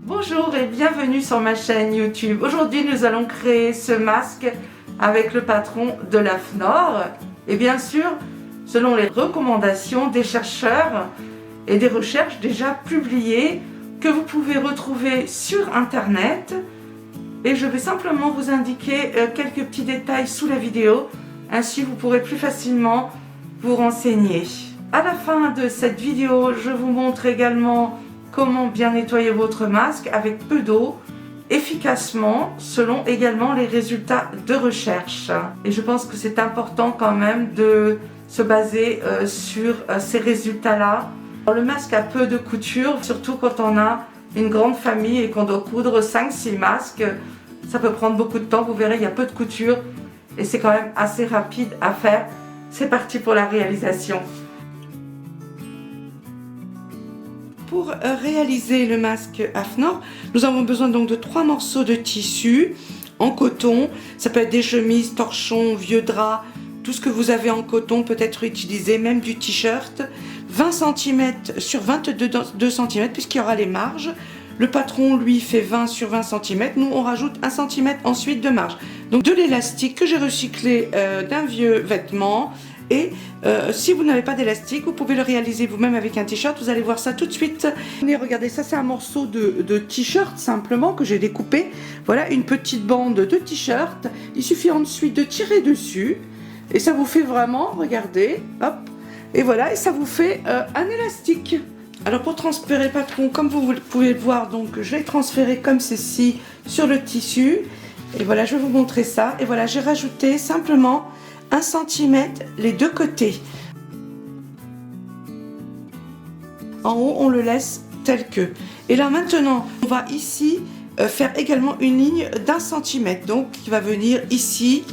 Bonjour et bienvenue sur ma chaîne YouTube. Aujourd'hui nous allons créer ce masque avec le patron de l'AFNOR et bien sûr selon les recommandations des chercheurs et des recherches déjà publiées que vous pouvez retrouver sur internet, et je vais simplement vous indiquer quelques petits détails sous la vidéo, ainsi vous pourrez plus facilement vous renseigner. À la fin de cette vidéo, je vous montre également comment bien nettoyer votre masque avec peu d'eau, efficacement, selon également les résultats de recherche. Et je pense que c'est important quand même de se baser sur ces résultats-là. Le masque a peu de couture, surtout quand on a une grande famille et qu'on doit coudre 5-6 masques. Ça peut prendre beaucoup de temps, vous verrez, il y a peu de couture et c'est quand même assez rapide à faire. C'est parti pour la réalisation. Pour réaliser le masque AFNOR, nous avons besoin donc de 3 morceaux de tissu en coton. Ça peut être des chemises, torchons, vieux draps, tout ce que vous avez en coton peut être utilisé, même du t-shirt. 20 cm sur 22 cm puisqu'il y aura les marges. Le patron lui fait 20 sur 20 cm. Nous on rajoute 1 cm ensuite de marge. Donc de l'élastique que j'ai recyclé d'un vieux vêtement. Et si vous n'avez pas d'élastique, vous pouvez le réaliser vous-même avec un t-shirt. Vous allez voir ça tout de suite. Et regardez, ça c'est un morceau de t-shirt simplement que j'ai découpé. Voilà une petite bande de t-shirt. Il suffit ensuite de tirer dessus. Et ça vous fait vraiment, regardez, hop. Et voilà, et ça vous fait un élastique. Alors pour transférer le patron, comme vous pouvez le voir, donc je l'ai transféré comme ceci sur le tissu. Et voilà, je vais vous montrer ça. Et voilà, j'ai rajouté simplement 1 cm les deux côtés. En haut, on le laisse tel que. Et là maintenant, on va ici faire également une ligne d'1 cm, donc qui va venir ici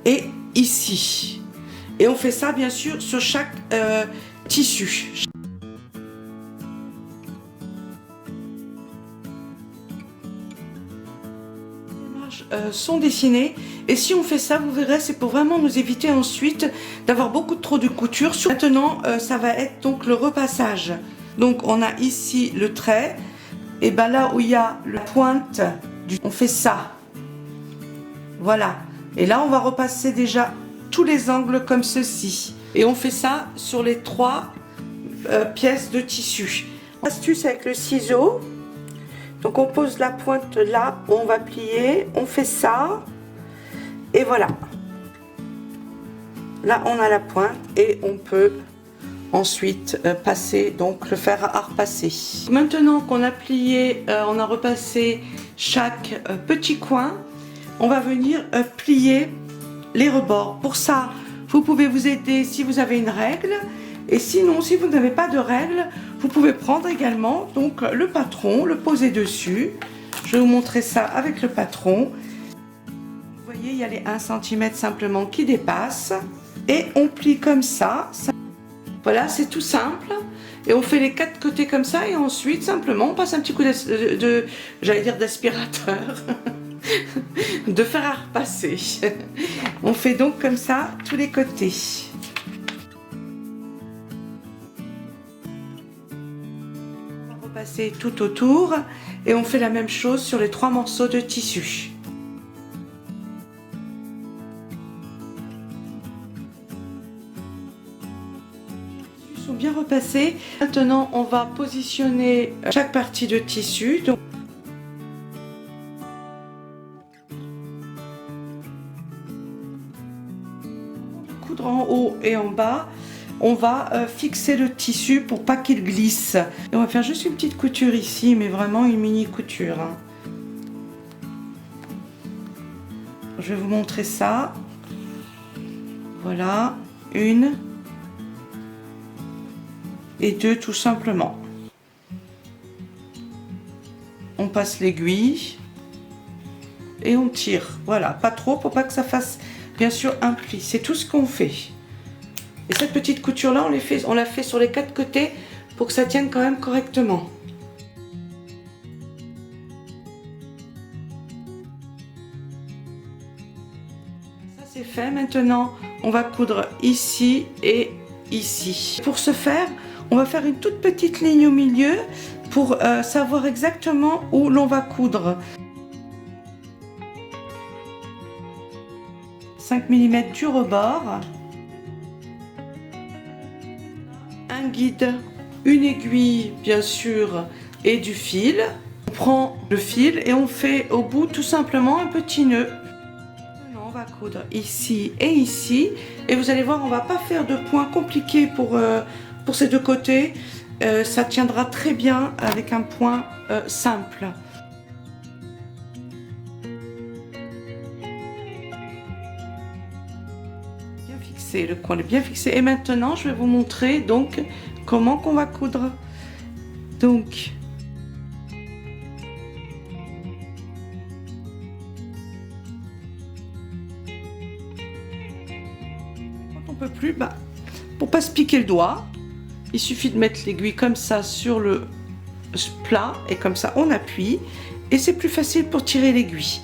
et ici. Et on fait ça bien sûr sur chaque tissu. Les marges sont dessinées. Et si on fait ça, vous verrez, c'est pour vraiment nous éviter ensuite d'avoir beaucoup trop de couture. Maintenant, ça va être donc le repassage. Donc, on a ici le trait. Et ben là où il y a la pointe, on fait ça. Voilà. Et là, on va repasser déjà tous les angles comme ceci. Et on fait ça sur les 3 pièces de tissu. Astuce avec le ciseau. Donc, on pose la pointe là où on va plier. On fait ça. Et voilà, là on a la pointe et on peut ensuite passer, donc le fer à repasser. Maintenant qu'on a plié, on a repassé chaque petit coin, on va venir plier les rebords. Pour ça, vous pouvez vous aider si vous avez une règle, et sinon si vous n'avez pas de règle, vous pouvez prendre également donc le patron, le poser dessus. Je vais vous montrer ça avec le patron. Vous voyez, il y a les 1 cm simplement qui dépassent et on plie comme ça. Voilà, c'est tout simple. Et on fait les 4 côtés comme ça et ensuite simplement on passe un petit coup j'allais dire d'aspirateur, de fer à repasser. On fait donc comme ça tous les côtés. On va repasser tout autour et on fait la même chose sur les 3 morceaux de tissu. Sont bien repassés. Maintenant on va positionner chaque partie de tissu. Donc coudre en haut et en bas, on va fixer le tissu pour pas qu'il glisse. Et on va faire juste une petite couture ici, mais vraiment une mini couture, hein. Je vais vous montrer ça. Voilà, 1 et 2 tout simplement. On passe l'aiguille et on tire. Voilà, pas trop pour pas que ça fasse bien sûr un pli. C'est tout ce qu'on fait. Et cette petite couture là, on l'a fait sur les 4 côtés pour que ça tienne quand même correctement. Ça c'est fait. Maintenant, on va coudre ici et ici. Pour ce faire, on va faire une toute petite ligne au milieu pour savoir exactement où l'on va coudre. 5 mm du rebord, un guide, une aiguille bien sûr et du fil. On prend le fil et on fait au bout tout simplement un petit nœud. Maintenant, on va coudre ici et vous allez voir, on va pas faire de points compliqués pour ces deux côtés. Ça tiendra très bien avec un point simple. Bien fixé, le coin est bien fixé. Et maintenant, je vais vous montrer donc comment qu'on va coudre. Donc, quand on peut plus, pour pas se piquer le doigt, il suffit de mettre l'aiguille comme ça sur le plat et comme ça on appuie et c'est plus facile pour tirer l'aiguille.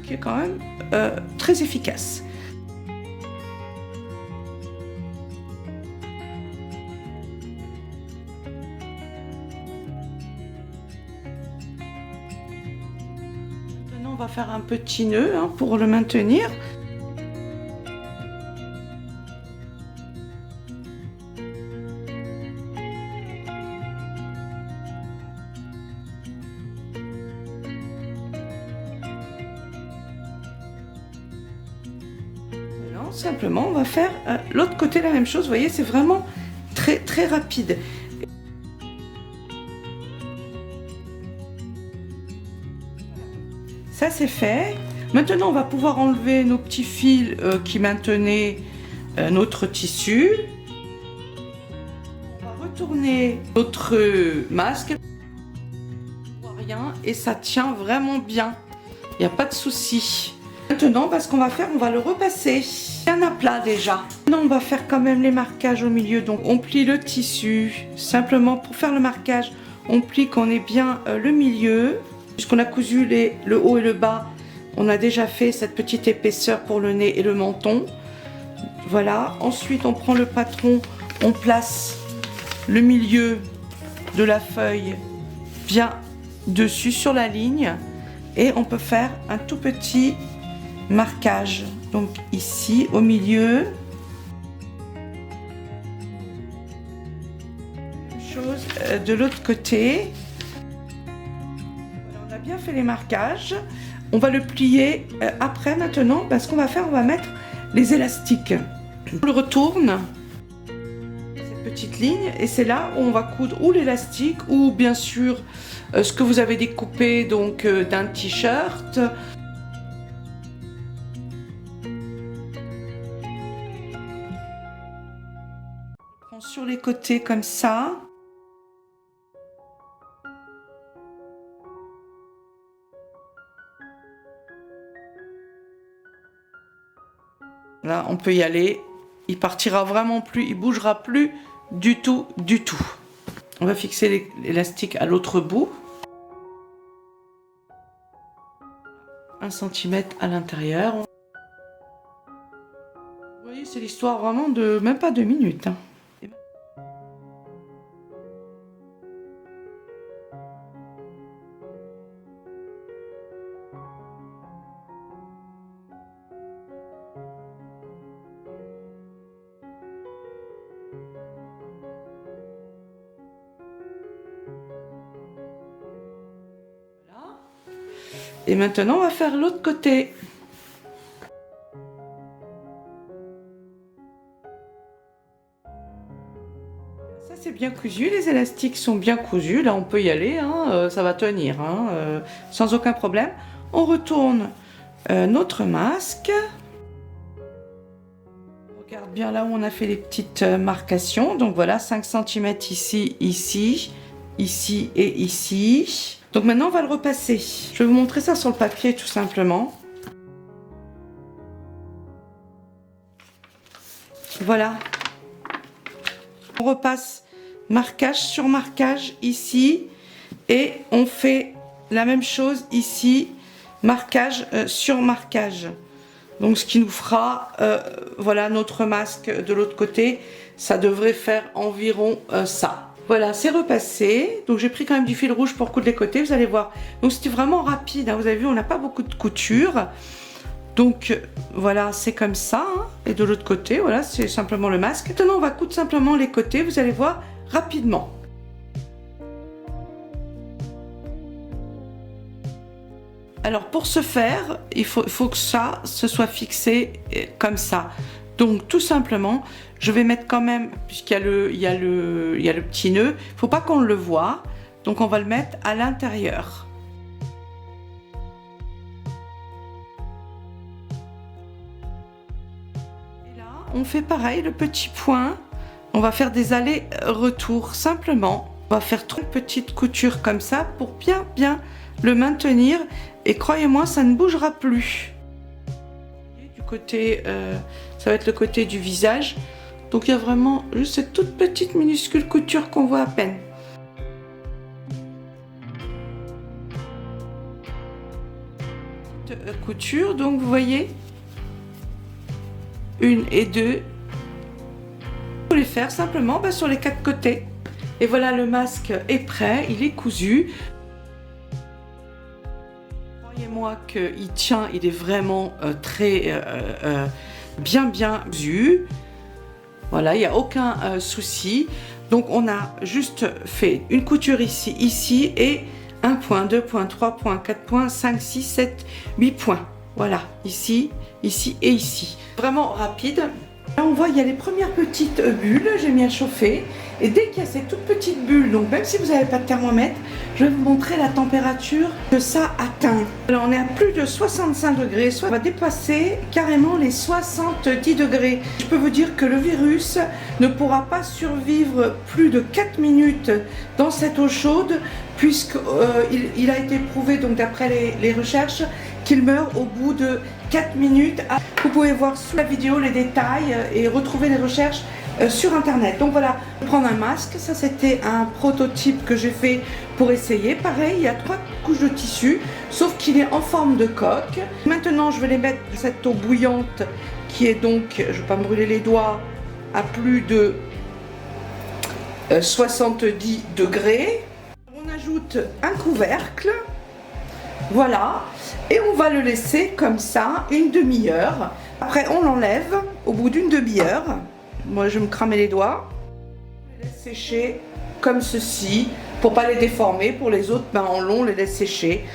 Qui est quand même très efficace. Maintenant on va faire un petit nœud pour le maintenir. Simplement, on va faire l'autre côté la même chose. Vous voyez, c'est vraiment très très rapide. Ça c'est fait. Maintenant, on va pouvoir enlever nos petits fils qui maintenaient notre tissu. On va retourner notre masque. Rien et ça tient vraiment bien. Il n'y a pas de souci. Maintenant, ce qu'on va faire, on va le repasser. Bien à plat déjà. Maintenant, on va faire quand même les marquages au milieu. Donc, on plie le tissu. Simplement, pour faire le marquage, on plie qu'on ait bien le milieu. Puisqu'on a cousu le haut et le bas, on a déjà fait cette petite épaisseur pour le nez et le menton. Voilà. Ensuite, on prend le patron, on place le milieu de la feuille bien dessus sur la ligne. Et on peut faire un tout petit marquage, donc ici au milieu. Même chose de l'autre côté. Voilà, on a bien fait les marquages. On va le plier après. Maintenant, ce qu'on va faire, on va mettre les élastiques. On le retourne, cette petite ligne, et c'est là où on va coudre ou l'élastique ou bien sûr ce que vous avez découpé donc d'un t-shirt. Sur les côtés comme ça. Là, on peut y aller. Il partira vraiment plus, il bougera plus du tout, du tout. On va fixer l'élastique à l'autre bout. 1 cm à l'intérieur. Vous voyez, c'est l'histoire vraiment de même pas 2 minutes. Et maintenant, on va faire l'autre côté. Ça, c'est bien cousu. Les élastiques sont bien cousus. Là, on peut y aller. Ça va tenir sans aucun problème. On retourne notre masque. On regarde bien là où on a fait les petites marcations. Donc voilà, 5 cm ici, ici, ici et ici. Donc maintenant, on va le repasser. Je vais vous montrer ça sur le papier, tout simplement. Voilà. On repasse marquage sur marquage ici. Et on fait la même chose ici, marquage sur marquage. Donc ce qui nous fera, voilà, notre masque de l'autre côté. ça devrait faire environ ça. Voilà, c'est repassé. Donc j'ai pris quand même du fil rouge pour coudre les côtés, vous allez voir. Donc c'était vraiment rapide, hein. Vous avez vu, on n'a pas beaucoup de couture. Donc voilà, c'est comme ça, hein. Et de l'autre côté, voilà, c'est simplement le masque. Maintenant, on va coudre simplement les côtés, vous allez voir rapidement. Alors pour ce faire, il faut que ça se soit fixé comme ça. Donc tout simplement, je vais mettre quand même, puisqu'il y a le petit nœud, il ne faut pas qu'on le voie, donc on va le mettre à l'intérieur. Et là, on fait pareil, le petit point, on va faire des allers-retours simplement. On va faire 3 petites coutures comme ça pour bien le maintenir. Et croyez-moi, ça ne bougera plus. Du côté, ça va être le côté du visage. Donc il y a vraiment juste cette toute petite minuscule couture qu'on voit à peine. Couture, donc vous voyez, 1 et 2. Vous les faire simplement sur les 4 côtés. Et voilà, le masque est prêt, il est cousu. Croyez-moi qu'il tient, il est vraiment très bien cousu. Voilà, il n'y a aucun souci. Donc on a juste fait une couture ici et 1 point, 2 points, 3 points, 4 points, 5, 6, 7, 8 points. Voilà, ici et ici. Vraiment rapide. Là on voit, il y a les premières petites bulles, j'ai mis à chauffer. Et dès qu'il y a ces toutes petites bulles, donc même si vous n'avez pas de thermomètre, je vais vous montrer la température que ça atteint. Alors on est à plus de 65 degrés, soit on va dépasser carrément les 70 degrés. Je peux vous dire que le virus ne pourra pas survivre plus de 4 minutes dans cette eau chaude, puisqu'il a été prouvé, donc d'après les recherches, qu'il meurt au bout de 4 minutes. Vous pouvez voir sous la vidéo les détails et retrouver les recherches sur internet. Donc voilà, je vais prendre un masque. Ça c'était un prototype que j'ai fait pour essayer. Pareil, il y a 3 couches de tissu, sauf qu'il est en forme de coque. Maintenant je vais les mettre dans cette eau bouillante qui est donc, je ne vais pas me brûler les doigts, à plus de 70 degrés. On ajoute un couvercle. Voilà, et on va le laisser comme ça une demi-heure. Après on l'enlève au bout d'une demi-heure. Moi je vais me cramer les doigts. On les laisse sécher comme ceci pour pas les déformer. Pour les autres, on les laisse sécher.